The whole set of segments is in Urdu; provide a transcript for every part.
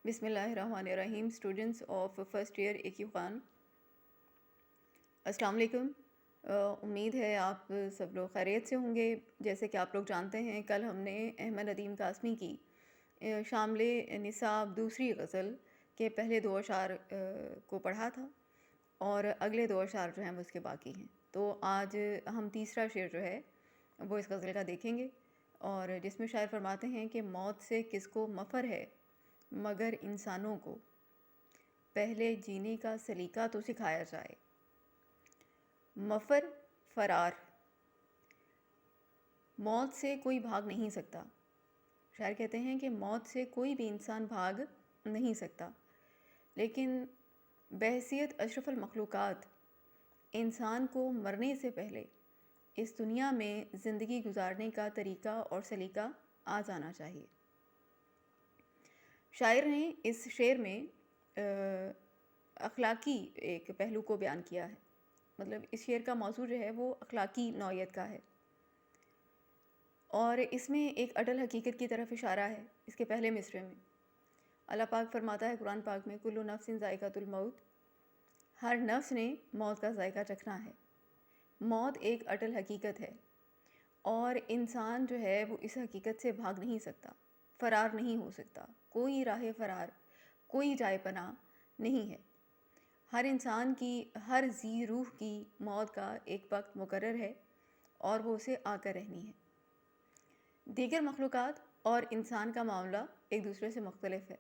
بسم اللہ الرحمن الرحیم. اسٹوڈنٹس آف فرسٹ ایئر اے کیو خان، السلام علیکم. امید ہے آپ سب لوگ خیریت سے ہوں گے. جیسے کہ آپ لوگ جانتے ہیں، کل ہم نے احمد ندیم قاسمی کی شامل نصاب دوسری غزل کے پہلے دو اشعار کو پڑھا تھا، اور اگلے دو اشعار جو ہیں وہ اس کے باقی ہیں. تو آج ہم تیسرا شعر جو ہے وہ اس غزل کا دیکھیں گے، اور جس میں شاعر فرماتے ہیں کہ موت سے کس کو مفر ہے مگر انسانوں کو، پہلے جینے کا سلیقہ تو سکھایا جائے. مفر، فرار. موت سے کوئی بھاگ نہیں سکتا. شاعر کہتے ہیں کہ موت سے کوئی بھی انسان بھاگ نہیں سکتا، لیکن بحیثیت اشرف المخلوقات انسان کو مرنے سے پہلے اس دنیا میں زندگی گزارنے کا طریقہ اور سلیقہ آ جانا چاہیے. شاعر نے اس شعر میں اخلاقی ایک پہلو کو بیان کیا ہے. مطلب اس شعر کا موضوع جو ہے وہ اخلاقی نوعیت کا ہے، اور اس میں ایک اٹل حقیقت کی طرف اشارہ ہے. اس کے پہلے مصرعے میں اللہ پاک فرماتا ہے قرآن پاک میں، کل نفس ذائقۃ الموت، ہر نفس نے موت کا ذائقہ چکھنا ہے. موت ایک اٹل حقیقت ہے، اور انسان جو ہے وہ اس حقیقت سے بھاگ نہیں سکتا، فرار نہیں ہو سکتا. کوئی راہ فرار، کوئی جائے پناہ نہیں ہے. ہر انسان کی، ہر ذی روح کی موت کا ایک وقت مقرر ہے، اور وہ اسے آ کر رہنی ہے. دیگر مخلوقات اور انسان کا معاملہ ایک دوسرے سے مختلف ہے.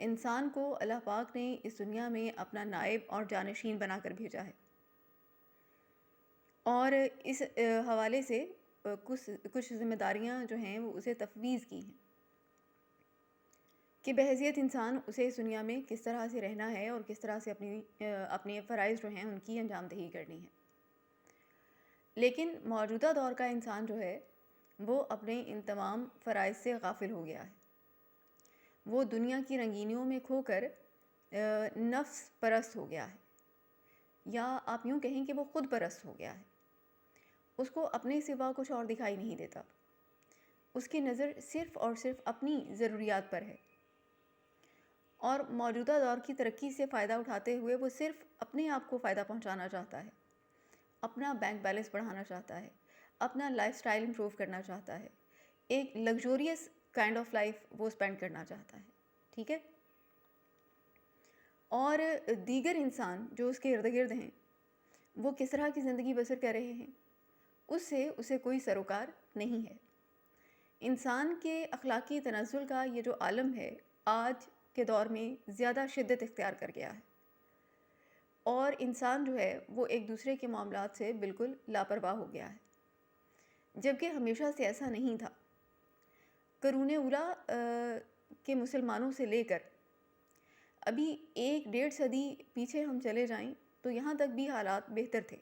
انسان کو اللہ پاک نے اس دنیا میں اپنا نائب اور جانشین بنا کر بھیجا ہے، اور اس حوالے سے کچھ ذمہ داریاں جو ہیں وہ اسے تفویض کی ہیں کہ بحیثیت انسان اسے اس دنیا میں کس طرح سے رہنا ہے، اور کس طرح سے اپنے فرائض جو ہیں ان کی انجام دہی کرنی ہے. لیکن موجودہ دور کا انسان جو ہے وہ اپنے ان تمام فرائض سے غافل ہو گیا ہے. وہ دنیا کی رنگینیوں میں کھو کر نفس پرست ہو گیا ہے، یا آپ یوں کہیں کہ وہ خود پرست ہو گیا ہے. اس کو اپنے سوا کچھ اور دکھائی نہیں دیتا. اس کی نظر صرف اور صرف اپنی ضروریات پر ہے، اور موجودہ دور کی ترقی سے فائدہ اٹھاتے ہوئے وہ صرف اپنے آپ کو فائدہ پہنچانا چاہتا ہے، اپنا بینک بیلنس بڑھانا چاہتا ہے، اپنا لائف سٹائل امپروو کرنا چاہتا ہے، ایک لگزوریس کائنڈ آف لائف وہ اسپینڈ کرنا چاہتا ہے. ٹھیک ہے؟ اور دیگر انسان جو اس کے ارد گرد ہیں وہ کس طرح کی زندگی بسر کر رہے ہیں، اسے کوئی سروکار نہیں ہے. انسان کے اخلاقی تنزل کا یہ جو عالم ہے آج کے دور میں زیادہ شدت اختیار کر گیا ہے، اور انسان جو ہے وہ ایک دوسرے کے معاملات سے بالکل لاپرواہ ہو گیا ہے، جبکہ ہمیشہ سے ایسا نہیں تھا. قرون اولیٰ کے مسلمانوں سے لے کر ابھی 1-1.5 صدی پیچھے ہم چلے جائیں تو یہاں تک بھی حالات بہتر تھے.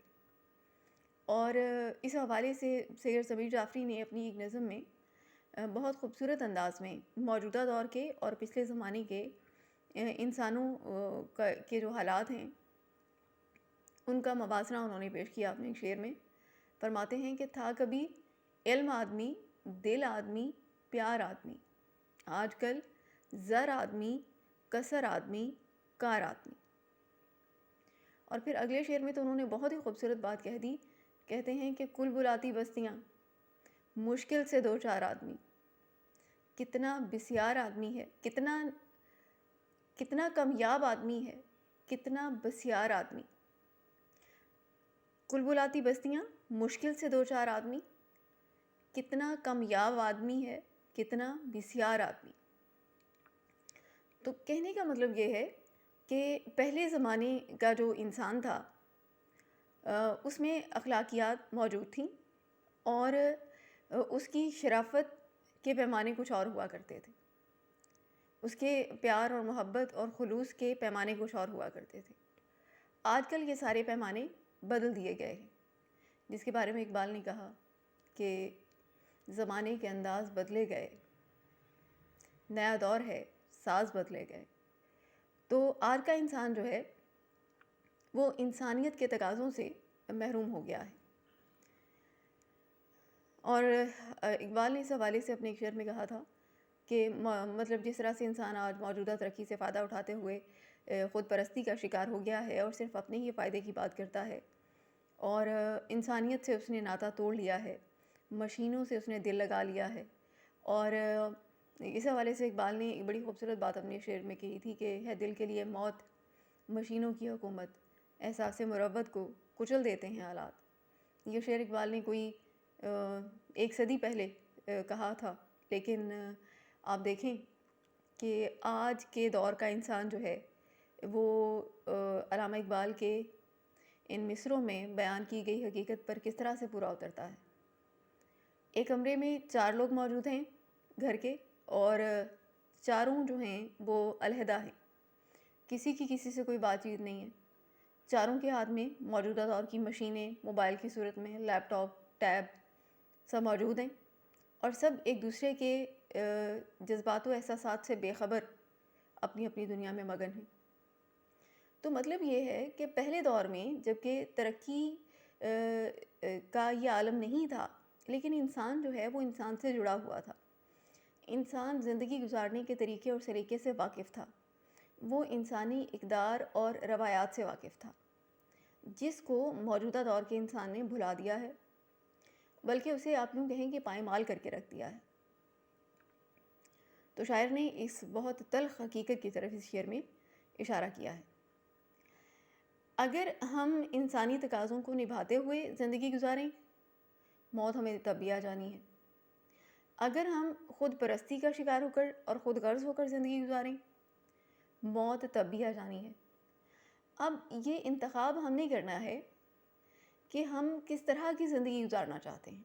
اور اس حوالے سے سید ضمیر جعفری نے اپنی ایک نظم میں بہت خوبصورت انداز میں موجودہ دور کے اور پچھلے زمانے کے انسانوں کے جو حالات ہیں ان کا موازنہ انہوں نے پیش کیا اپنے شعر میں. فرماتے ہیں کہ تھا کبھی علم آدمی، دل آدمی، پیار آدمی، آج کل زر آدمی، کسر آدمی، کار آدمی. اور پھر اگلے شعر میں تو انہوں نے بہت ہی خوبصورت بات کہہ دی. کہتے ہیں کہ کل بلاتی بستیاں، مشکل سے 2-4 آدمی. کتنا بسیار آدمی ہے، کتنا کامیاب آدمی ہے، کتنا بسیار آدمی. کل بلاتی بستیاں، مشکل سے 2-4 آدمی، کتنا کامیاب آدمی ہے، کتنا بسیار آدمی. تو کہنے کا مطلب یہ ہے کہ پہلے زمانے کا جو انسان تھا اس میں اخلاقیات موجود تھیں، اور اس کی شرافت کے پیمانے کچھ اور ہوا کرتے تھے، اس کے پیار اور محبت اور خلوص کے پیمانے کچھ اور ہوا کرتے تھے. آج کل یہ سارے پیمانے بدل دیے گئے ہیں، جس کے بارے میں اقبال نے کہا کہ زمانے کے انداز بدلے گئے، نیا دور ہے، ساز بدلے گئے. تو آج کا انسان جو ہے وہ انسانیت کے تقاضوں سے محروم ہو گیا ہے. اور اقبال نے اس حوالے سے اپنے ایک شعر میں کہا تھا کہ مطلب جس طرح سے انسان آج موجودہ ترقی سے فائدہ اٹھاتے ہوئے خود پرستی کا شکار ہو گیا ہے اور صرف اپنے ہی فائدے کی بات کرتا ہے، اور انسانیت سے اس نے ناطہ توڑ لیا ہے، مشینوں سے اس نے دل لگا لیا ہے۔ اور اس حوالے سے اقبال نے ایک بڑی خوبصورت بات اپنے شعر میں کہی تھی کہ ہے دل کے لیے موت مشینوں کی حکومت، احساس مروت کو کچل دیتے ہیں حالات۔ یہ شعر اقبال نے کوئی 1 صدی پہلے کہا تھا، لیکن آپ دیکھیں کہ آج کے دور کا انسان جو ہے وہ علامہ اقبال کے ان مصروں میں بیان کی گئی حقیقت پر کس طرح سے پورا اترتا ہے۔ ایک کمرے میں 4 لوگ موجود ہیں گھر کے، اور چاروں جو ہیں وہ علیحدہ ہیں، کسی کی کسی سے کوئی بات چیت نہیں ہے۔ چاروں کے ہاتھ میں موجودہ دور کی مشینیں موبائل کی صورت میں، لیپ ٹاپ، ٹیب سب موجود ہیں، اور سب ایک دوسرے کے جذبات و احساسات سے بے خبر اپنی اپنی دنیا میں مگن ہیں۔ تو مطلب یہ ہے کہ پہلے دور میں جب کہ ترقی کا یہ عالم نہیں تھا، لیکن انسان جو ہے وہ انسان سے جڑا ہوا تھا، انسان زندگی گزارنے کے طریقے اور سلیقے سے واقف تھا، وہ انسانی اقدار اور روایات سے واقف تھا، جس کو موجودہ دور کے انسان نے بھلا دیا ہے، بلکہ اسے آپ یوں کہیں کہ پائمال کر کے رکھ دیا ہے۔ تو شاعر نے اس بہت تلخ حقیقت کی طرف اس شعر میں اشارہ کیا ہے۔ اگر ہم انسانی تقاضوں کو نبھاتے ہوئے زندگی گزاریں، موت ہمیں تب بھی آ جانی ہے۔ اگر ہم خود پرستی کا شکار ہو کر اور خود غرض ہو کر زندگی گزاریں، موت تب بھی آ جانی ہے۔ اب یہ انتخاب ہم نے کرنا ہے کہ ہم کس طرح کی زندگی گزارنا چاہتے ہیں۔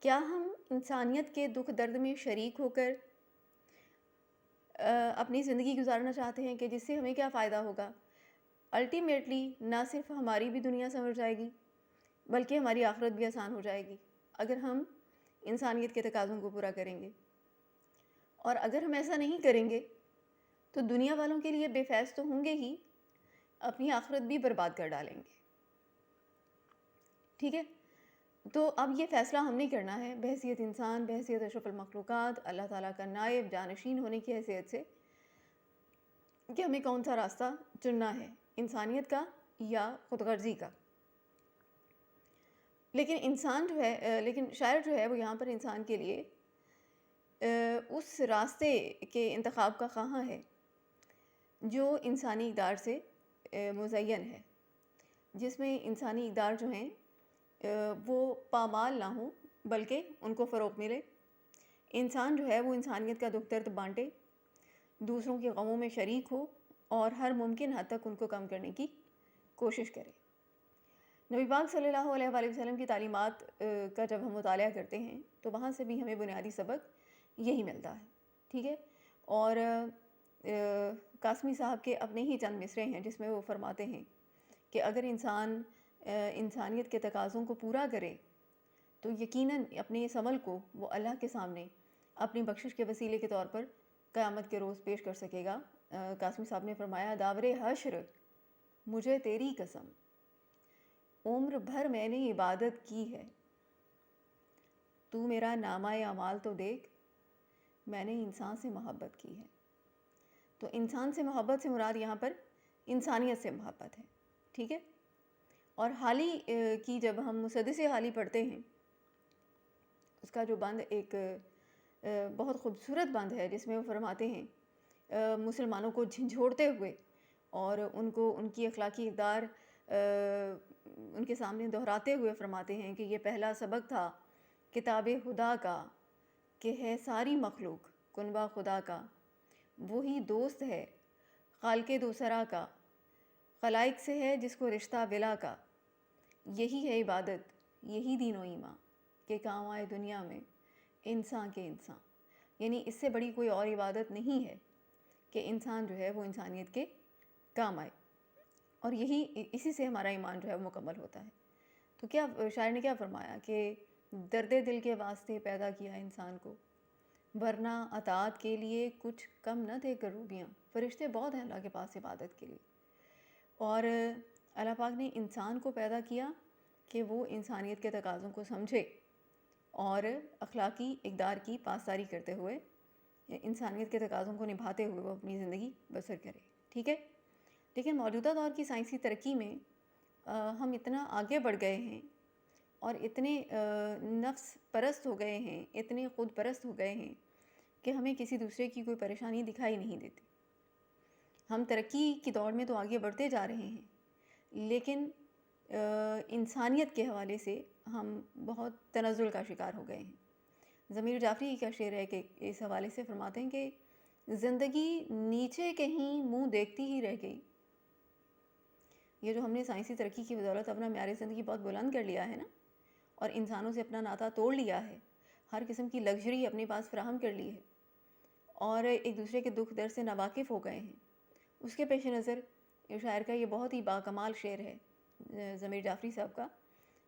کیا ہم انسانیت کے دکھ درد میں شریک ہو کر اپنی زندگی گزارنا چاہتے ہیں کہ جس سے ہمیں کیا فائدہ ہوگا؟ الٹیمیٹلی نہ صرف ہماری بھی دنیا سنور جائے گی، بلکہ ہماری آخرت بھی آسان ہو جائے گی اگر ہم انسانیت کے تقاضوں کو پورا کریں گے۔ اور اگر ہم ایسا نہیں کریں گے تو دنیا والوں کے لیے بے فیض تو ہوں گے ہی، اپنی آخرت بھی برباد کر ڈالیں گے۔ ٹھیک ہے؟ تو اب یہ فیصلہ ہم نے کرنا ہے بحیثیت انسان، بحیثیت اشرف المخلوقات، اللہ تعالیٰ کا نائب جانشین ہونے کی حیثیت سے، کہ ہمیں کون سا راستہ چننا ہے، انسانیت کا یا خود غرضی کا۔ لیکن شاعر جو ہے وہ یہاں پر انسان کے لیے اس راستے کے انتخاب کا خواہاں ہے جو انسانی اقدار سے مزین ہے، جس میں انسانی اقدار جو ہیں وہ پامال نہ ہوں بلکہ ان کو فروغ ملے۔ انسان جو ہے وہ انسانیت کا دکھ درد بانٹے، دوسروں کے غموں میں شریک ہو اور ہر ممکن حد تک ان کو کم کرنے کی کوشش کرے۔ نبی پاک صلی اللہ علیہ وآلہ وسلم کی تعلیمات کا جب ہم مطالعہ کرتے ہیں تو وہاں سے بھی ہمیں بنیادی سبق یہی ملتا ہے۔ ٹھیک ہے؟ اور قاسمی صاحب کے اپنے ہی چند مصرے ہیں جس میں وہ فرماتے ہیں کہ اگر انسان انسانیت کے تقاضوں کو پورا کرے تو یقیناً اپنے اس عمل کو وہ اللہ کے سامنے اپنی بخشش کے وسیلے کے طور پر قیامت کے روز پیش کر سکے گا۔ قاسمی صاحب نے فرمایا، داور حشر مجھے تیری قسم، عمر بھر میں نے عبادت کی ہے، تو میرا نامہ اعمال تو دیکھ، میں نے انسان سے محبت کی ہے۔ تو انسان سے محبت سے مراد یہاں پر انسانیت سے محبت ہے۔ ٹھیک ہے؟ اور حالی کی جب ہم مسدس حالی پڑھتے ہیں، اس کا جو بند ایک بہت خوبصورت بند ہے جس میں وہ فرماتے ہیں مسلمانوں کو جھنجھوڑتے ہوئے اور ان کو ان کی اخلاقی اقدار ان کے سامنے دہراتے ہوئے فرماتے ہیں کہ یہ پہلا سبق تھا کتاب خدا کا کہ ہے ساری مخلوق کنبہ خدا کا، وہی دوست ہے خالق دوسرا کا، خلائق سے ہے جس کو رشتہ ولا کا، یہی ہے عبادت یہی دین و ایمان کہ کام آئے دنیا میں انسان کے انسان۔ یعنی اس سے بڑی کوئی اور عبادت نہیں ہے کہ انسان جو ہے وہ انسانیت کے کام آئے، اور اسی سے ہمارا ایمان جو ہے وہ مکمل ہوتا ہے۔ تو کیا شاعر نے کیا فرمایا کہ درد دل کے واسطے پیدا کیا انسان کو، ورنہ اطاعت کے لیے کچھ کم نہ تھے کروبیاں، فرشتے بہت ہیں اللہ کے پاس عبادت کے لیے۔ اور اللہ پاک نے انسان کو پیدا کیا کہ وہ انسانیت کے تقاضوں کو سمجھے اور اخلاقی اقدار کی پاسداری کرتے ہوئے انسانیت کے تقاضوں کو نبھاتے ہوئے وہ اپنی زندگی بسر کرے. ٹھیک ہے. لیکن موجودہ دور کی سائنسی ترقی میں ہم اتنا آگے بڑھ گئے ہیں اور اتنے نفس پرست ہو گئے ہیں، اتنے خود پرست ہو گئے ہیں کہ ہمیں کسی دوسرے کی کوئی پریشانی دکھائی نہیں دیتی. ہم ترقی کی دوڑ میں تو آگے بڑھتے جا رہے ہیں، لیکن انسانیت کے حوالے سے ہم بہت تنزل کا شکار ہو گئے ہیں. ضمیر جعفری کا شعر ہے کہ اس حوالے سے فرماتے ہیں کہ زندگی نیچے کہیں منہ دیکھتی ہی رہ گئی. یہ جو ہم نے سائنسی ترقی کی بدولت اپنا معیار زندگی بہت بلند کر لیا ہے نا، اور انسانوں سے اپنا ناطہ توڑ لیا ہے، ہر قسم کی لگژری اپنے پاس فراہم کر لی ہے، اور ایک دوسرے کے دکھ درد سے ناواقف ہو گئے ہیں، اس کے پیش نظر شاعر کا یہ بہت ہی باکمال شعر ہے ضمیر جعفری صاحب کا،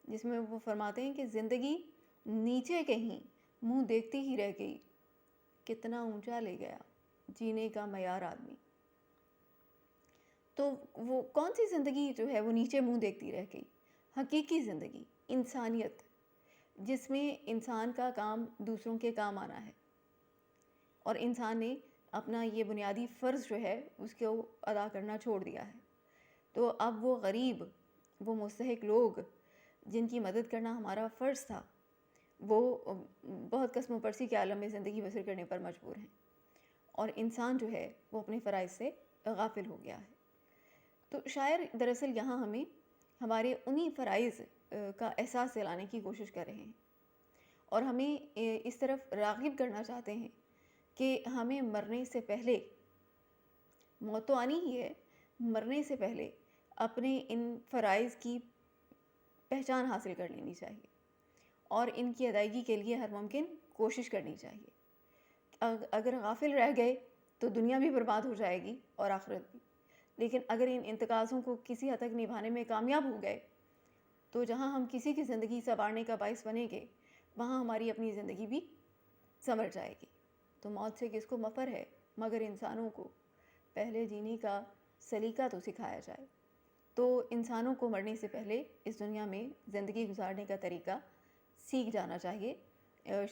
جس میں وہ فرماتے ہیں کہ زندگی نیچے کہیں منہ دیکھتی ہی رہ گئی، کتنا اونچا لے گیا جینے کا معیار آدمی. تو وہ کون سی زندگی جو ہے وہ نیچے منہ دیکھتی رہ گئی؟ حقیقی زندگی، انسانیت، جس میں انسان کا کام دوسروں کے کام آنا ہے، اور انسان نے اپنا یہ بنیادی فرض جو ہے اس کو ادا کرنا چھوڑ دیا ہے. تو اب وہ غریب، وہ مستحق لوگ جن کی مدد کرنا ہمارا فرض تھا، وہ بہت قسم و پرسی کے عالم میں زندگی بسر کرنے پر مجبور ہیں، اور انسان جو ہے وہ اپنے فرائض سے غافل ہو گیا ہے. تو شاعر دراصل یہاں ہمیں ہمارے انہی فرائض کا احساس دلانے کی کوشش کر رہے ہیں، اور ہمیں اس طرف راغب کرنا چاہتے ہیں کہ ہمیں مرنے سے پہلے، موت تو آنی ہی ہے، مرنے سے پہلے اپنے ان فرائض کی پہچان حاصل کر لینی چاہیے، اور ان کی ادائیگی کے لیے ہر ممکن کوشش کرنی چاہیے. اگر غافل رہ گئے تو دنیا بھی برباد ہو جائے گی اور آخرت بھی، لیکن اگر ان تقاضوں کو کسی حد تک نبھانے میں کامیاب ہو گئے تو جہاں ہم کسی کی زندگی سنوارنے کا باعث بنیں گے، وہاں ہماری اپنی زندگی بھی سنور جائے گی. تو موت سے کس کو مفر ہے، مگر انسانوں کو پہلے جینے کا سلیقہ تو سکھایا جائے. تو انسانوں کو مرنے سے پہلے اس دنیا میں زندگی گزارنے کا طریقہ سیکھ جانا چاہیے.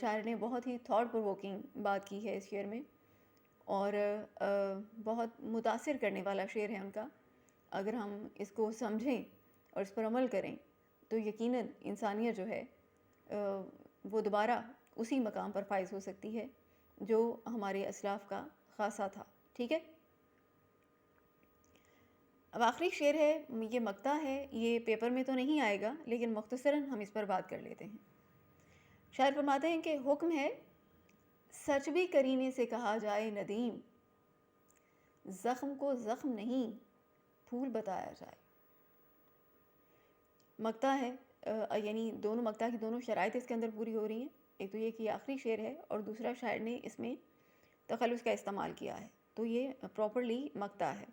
شاعر نے بہت ہی تھاٹ پرووکنگ بات کی ہے اس شعر میں، اور بہت متاثر کرنے والا شعر ہے ان کا. اگر ہم اس کو سمجھیں اور اس پر عمل کریں تو یقیناً انسانیت جو ہے وہ دوبارہ اسی مقام پر فائز ہو سکتی ہے جو ہمارے اسلاف کا خاصہ تھا. ٹھیک ہے. اب آخری شعر ہے، یہ مقطع ہے، یہ پیپر میں تو نہیں آئے گا لیکن مختصراً ہم اس پر بات کر لیتے ہیں. شاعر فرماتے ہیں کہ حکم ہے سچ بھی کرینے سے کہا جائے ندیم، زخم کو زخم نہیں پھول بتایا جائے. مقطع ہے، یعنی دونوں مقطع کی دونوں شرائط اس کے اندر پوری ہو رہی ہیں. ایک تو یہ کہ آخری شعر ہے، اور دوسرا شاعر نے اس میں تخلص کا استعمال کیا ہے، تو یہ پراپرلی مقطع ہے.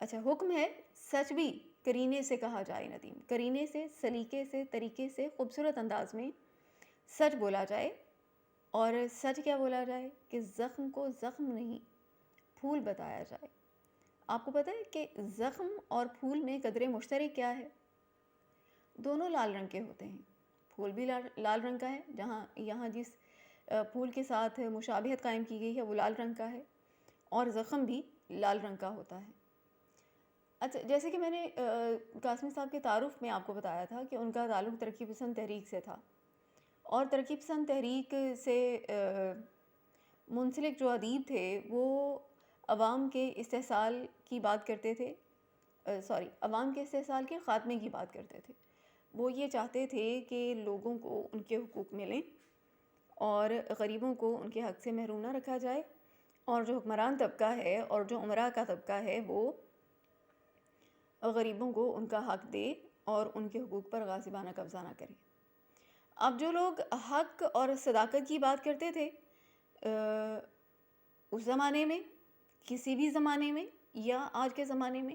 اچھا، حکم ہے سچ بھی کرینے سے کہا جائے ندیم، کرینے سے، سلیقے سے، طریقے سے، خوبصورت انداز میں سچ بولا جائے. اور سچ کیا بولا جائے کہ زخم کو زخم نہیں پھول بتایا جائے. آپ کو پتہ ہے کہ زخم اور پھول میں قدر مشترک کیا ہے؟ دونوں لال رنگ کے ہوتے ہیں. پھول بھی لال رنگ کا ہے، یہاں جس پھول کے ساتھ مشابہت قائم کی گئی ہے وہ لال رنگ کا ہے، اور زخم بھی لال رنگ کا ہوتا ہے. اچھا، جیسے کہ میں نے قاسمی صاحب کے تعارف میں آپ کو بتایا تھا کہ ان کا تعلق ترقی پسند تحریک سے تھا، اور ترقی پسند تحریک سے منسلک جو ادیب تھے وہ عوام کے استحصال کی بات کرتے تھے، عوام کے استحصال کے خاتمے کی بات کرتے تھے. وہ یہ چاہتے تھے کہ لوگوں کو ان کے حقوق ملیں، اور غریبوں کو ان کے حق سے محروم نہ رکھا جائے، اور جو حکمران طبقہ ہے اور جو امراء کا طبقہ ہے وہ غریبوں کو ان کا حق دے اور ان کے حقوق پر غاصبانہ قبضہ نہ کرے. اب جو لوگ حق اور صداقت کی بات کرتے تھے اس زمانے میں، کسی بھی زمانے میں یا آج کے زمانے میں،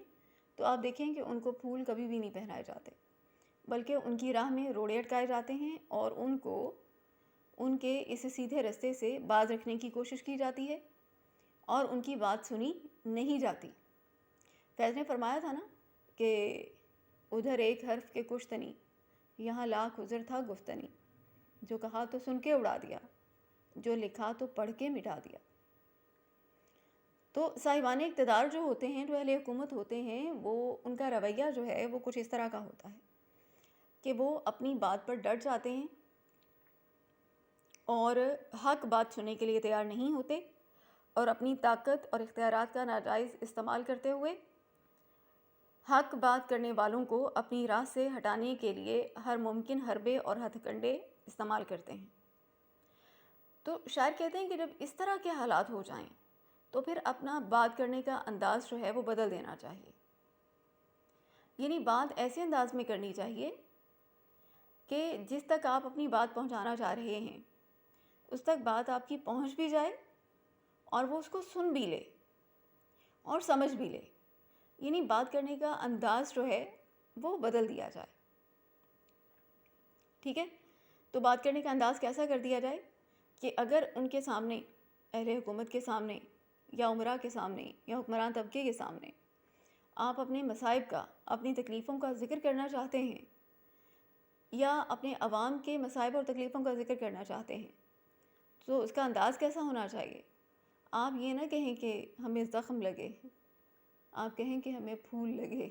تو آپ دیکھیں کہ ان کو پھول کبھی بھی نہیں پہنائے جاتے، بلکہ ان کی راہ میں روڑے اٹکائے جاتے ہیں، اور ان کو ان کے اس سیدھے رستے سے باز رکھنے کی کوشش کی جاتی ہے، اور ان کی بات سنی نہیں جاتی. فیض نے فرمایا تھا نا کہ ادھر ایک حرف کے کشتنی، یہاں لاکھ عذر تھا گفتنی. جو کہا تو سن کے اڑا دیا، جو لکھا تو پڑھ کے مٹا دیا۔ تو صاحبان اقتدار جو ہوتے ہیں، جو اہل حکومت ہوتے ہیں، وہ ان کا رویہ جو ہے وہ کچھ اس طرح کا ہوتا ہے کہ وہ اپنی بات پر ڈٹ جاتے ہیں اور حق بات سننے کے لیے تیار نہیں ہوتے، اور اپنی طاقت اور اختیارات کا ناجائز استعمال کرتے ہوئے حق بات کرنے والوں کو اپنی راہ سے ہٹانے کے لیے ہر ممکن حربے اور ہتھ کنڈے استعمال کرتے ہیں۔ تو شاعر کہتے ہیں کہ جب اس طرح کے حالات ہو جائیں تو پھر اپنا بات کرنے کا انداز جو ہے وہ بدل دینا چاہیے، یعنی بات ایسے انداز میں کرنی چاہیے کہ جس تک آپ اپنی بات پہنچانا چاہ رہے ہیں اس تک بات آپ کی پہنچ بھی جائے اور وہ اس کو سن بھی لے اور سمجھ بھی لے، یعنی بات کرنے کا انداز جو ہے وہ بدل دیا جائے۔ ٹھیک ہے، تو بات کرنے کا انداز کیسا کر دیا جائے کہ اگر ان کے سامنے، اہل حکومت کے سامنے یا امراء کے سامنے یا حکمران طبقے کے سامنے آپ اپنے مصائب کا، اپنی تکلیفوں کا ذکر کرنا چاہتے ہیں یا اپنے عوام کے مصائب اور تکلیفوں کا ذکر کرنا چاہتے ہیں، تو اس کا انداز کیسا ہونا چاہیے؟ آپ یہ نہ کہیں کہ ہمیں زخم لگے، آپ کہیں کہ ہمیں پھول لگے۔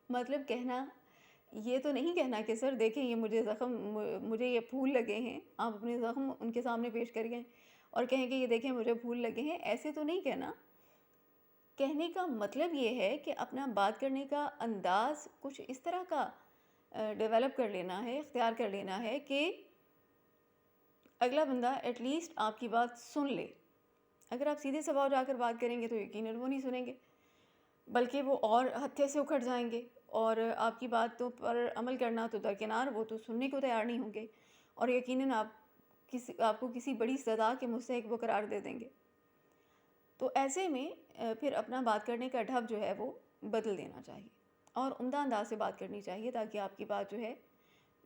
مطلب کہنا یہ تو نہیں کہنا کہ سر دیکھیں یہ مجھے یہ پھول لگے ہیں، آپ اپنے زخم ان کے سامنے پیش کریں اور کہیں کہ یہ دیکھیں مجھے پھول لگے ہیں، ایسے تو نہیں کہنا۔ کہنے کا مطلب یہ ہے کہ اپنا بات کرنے کا انداز کچھ اس طرح کا ڈیولپ کر لینا ہے، اختیار کر لینا ہے کہ اگلا بندہ ایٹ لیسٹ آپ کی بات سن لے۔ اگر آپ سیدھے سباؤ جا کر بات کریں گے تو یقیناً وہ نہیں سنیں گے، بلکہ وہ اور ہتھے سے اکھڑ جائیں گے اور آپ کی باتوں پر عمل کرنا تو درکنار، وہ تو سننے کو تیار نہیں ہوں گے اور یقیناً آپ کو کسی بڑی سزا کے مستحق وہ قرار دے دیں گے۔ تو ایسے میں پھر اپنا بات کرنے کا ڈھب جو ہے وہ بدل دینا چاہیے اور عمدہ انداز سے بات کرنی چاہیے تاکہ آپ کی بات جو ہے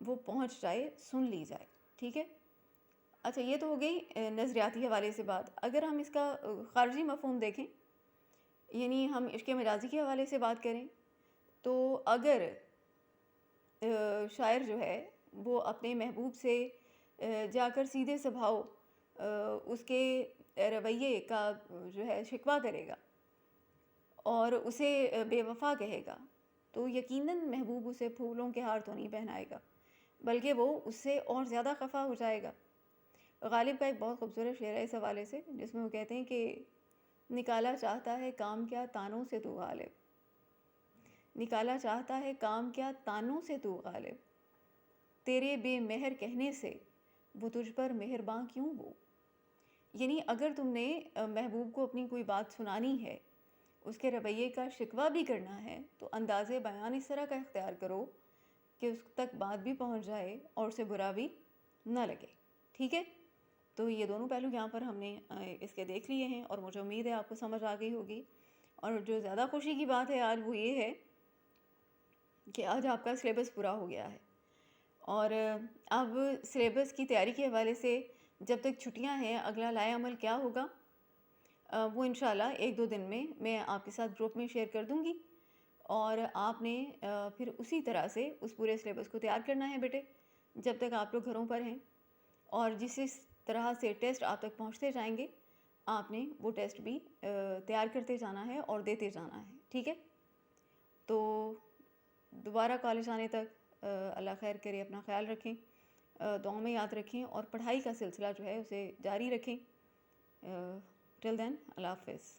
وہ پہنچ جائے، سن لی جائے۔ ٹھیک ہے، اچھا یہ تو ہو گئی نظریاتی حوالے سے بات۔ اگر ہم اس کا خارجی مفہوم دیکھیں، یعنی ہم عشق مجازی کے حوالے سے بات کریں، تو اگر شاعر جو ہے وہ اپنے محبوب سے جا کر سیدھے سبھاؤ اس کے رویے کا جو ہے شکوہ کرے گا اور اسے بے وفا کہے گا، تو یقیناً محبوب اسے پھولوں کے ہار تو نہیں پہنائے گا، بلکہ وہ اس سے اور زیادہ خفا ہو جائے گا۔ غالب کا ایک بہت خوبصورت شعر ہے اس حوالے سے، جس میں وہ کہتے ہیں کہ نکالا چاہتا ہے کام کیا تانوں سے تو غالب، نکالا چاہتا ہے کام کیا تانوں سے تو غالب، تیرے بے مہر کہنے سے وہ تجھ پر مہرباں کیوں ہو۔ یعنی اگر تم نے محبوب کو اپنی کوئی بات سنانی ہے، اس کے رویے کا شکوہ بھی کرنا ہے، تو انداز بیان اس طرح کا اختیار کرو کہ اس تک بات بھی پہنچ جائے اور اسے برا بھی نہ لگے۔ ٹھیک ہے، تو یہ دونوں پہلو یہاں پر ہم نے اس کے دیکھ لیے ہیں اور مجھے امید ہے آپ کو سمجھ آ گئی ہوگی۔ اور جو زیادہ خوشی کی بات ہے آج وہ یہ ہے کہ آج آپ کا سلیبس پورا ہو گیا ہے، اور اب سلیبس کی تیاری کے حوالے سے جب تک چھٹیاں ہیں اگلا لائے عمل کیا ہوگا وہ انشاءاللہ 1-2 دن میں آپ کے ساتھ گروپ میں شیئر کر دوں گی، اور آپ نے پھر اسی طرح سے اس پورے سلیبس کو تیار کرنا ہے بیٹے جب تک آپ لوگ گھروں پر ہیں، اور جس طرح سے ٹیسٹ آپ تک پہنچتے جائیں گے آپ نے وہ ٹیسٹ بھی تیار کرتے جانا ہے اور دیتے جانا ہے۔ ٹھیک ہے، تو دوبارہ کالج آنے تک اللہ خیر کرے، اپنا خیال رکھیں، دعاؤں میں یاد رکھیں اور پڑھائی کا سلسلہ جو ہے اسے جاری رکھیں۔ ٹل دین، اللہ حافظ۔